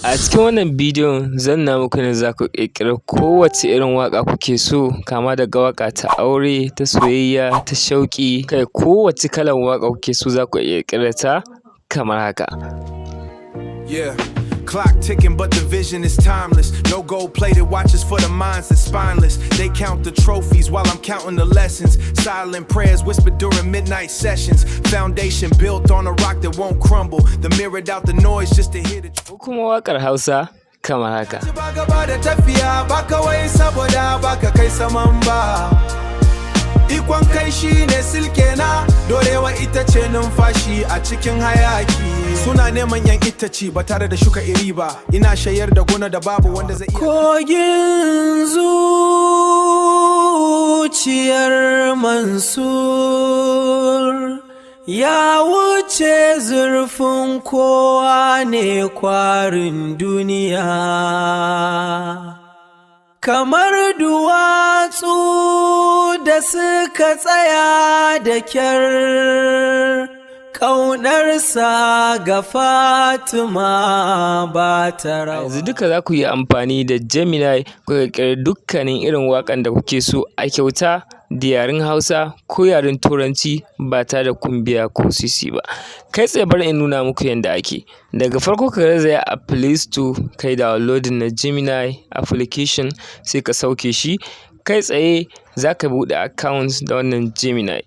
A cikin wannan bidiyon zan nuna muku ne za ku ƙirƙiri kowace irin waƙa kuke so, kama daga waƙa ta aure, ta soyayya, ta shauƙi, kai kowace kalar waƙa kuke so za ku iya ƙirƙirar ta kamar haka. Yeah. Clock ticking, but the vision is timeless. No gold-plated watches for the minds that's spineless. They count the trophies while I'm counting the lessons. Silent prayers whispered during midnight sessions. Foundation built on a rock that won't crumble. The mirrored out the noise just to hear the Ko kuma waƙar Hausa kamar haka. Ikon kai shi ne silke na, dorewa ita ce numfashi a cikin hayaki. Suna neman yan itace ba tare da shuka iri ba, ina shayar da gona da babu wanda zai iya. Kogin zuciyar Mansur ya wuce zurfin kowa ne kwarin duniya. Kamar duwatsu da suka tsaya da kyar, ƙaunarsa ga Fatima ba ta rawa. Yanzu duka za ku yi amfani da Gemini ku ƙirƙiri dukkanin irin waƙan da kuke so a kyauta da yaren Hausa ko yaren Turanci ba tare da kun biya ko sisi ba. Kai tsaye bari in nuna muku yadda ake. Daga farko ka garzaya a Play Store kai downloading na Gemini application sai ka sauke shi. Kai tsaye za ka buɗe account da wannan Gemini.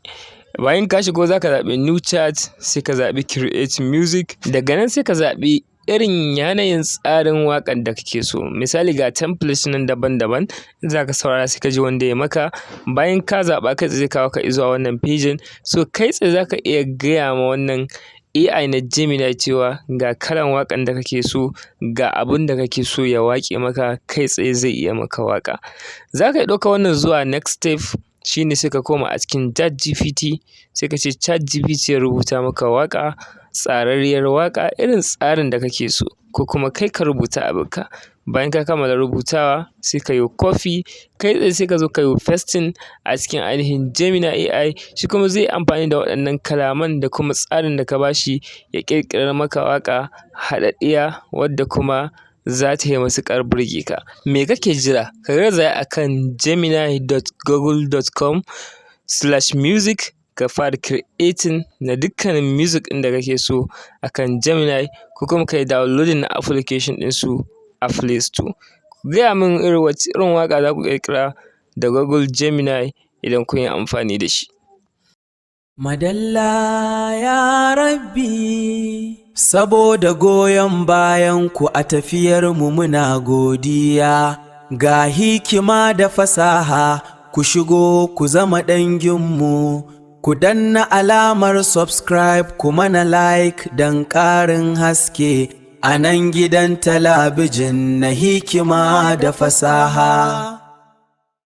Bayan ka shigo za ka zaɓi new chat, sai ka zaɓi create music. Daga nan sai ka zaɓi irin yanayin tsarin waƙar da kake so. Misali ga templates nan daban-daban, za ka saurara sai ka ji wanda ya maka. Bayan ka zaɓa kai tsaye zai kawo ka zuwa wannan pejin. So kai tsaye za ka iya gaya ma wannan AI na Gemini cewa ga kalan waƙan da kake so, ga abun da kake so ya waƙe maka, kai tsaye zai iya maka waƙa. Za ka iya ɗauka wannan zuwa next step, shine sai ka koma a cikin ChatGPT, sai ka ce ChatGPT ya rubuta maka waƙa, tsararriyar waƙa irin tsarin da kake so, ko kuma kai ka rubuta abinka. Bayan ka kammala rubutawa sai ka yi copy, kai tsaye sai ka zo ka yi pasting a cikin ainihin Gemini AI, shi kuma zai amfani da waɗannan kalaman da kuma tsarin da ka bashi ya ƙirƙirar maka waƙa haɗaɗɗiya wadda kuma za ta yi matuƙar burge ka. Me kake jira? Ka garzaya akan gemini.google.com/music ka fara creating na dukkanin music ɗin da kake so akan Gemini, ko kuma ka yi downloading na application ɗinsu a Play Store. Ku gaya min wace irin waƙa za ku ƙirƙira da Google Gemini idan kun yi amfani da shi. Madalla ya Rabbi, saboda goyon bayan ku a tafiyar mu muna godiya. Ga hikima da fasaha, ku shigo ku zama danginmu. Ku danna alamar subscribe, ku mana like don ƙarin haske a nan gidan talabijin na hikima da fasaha.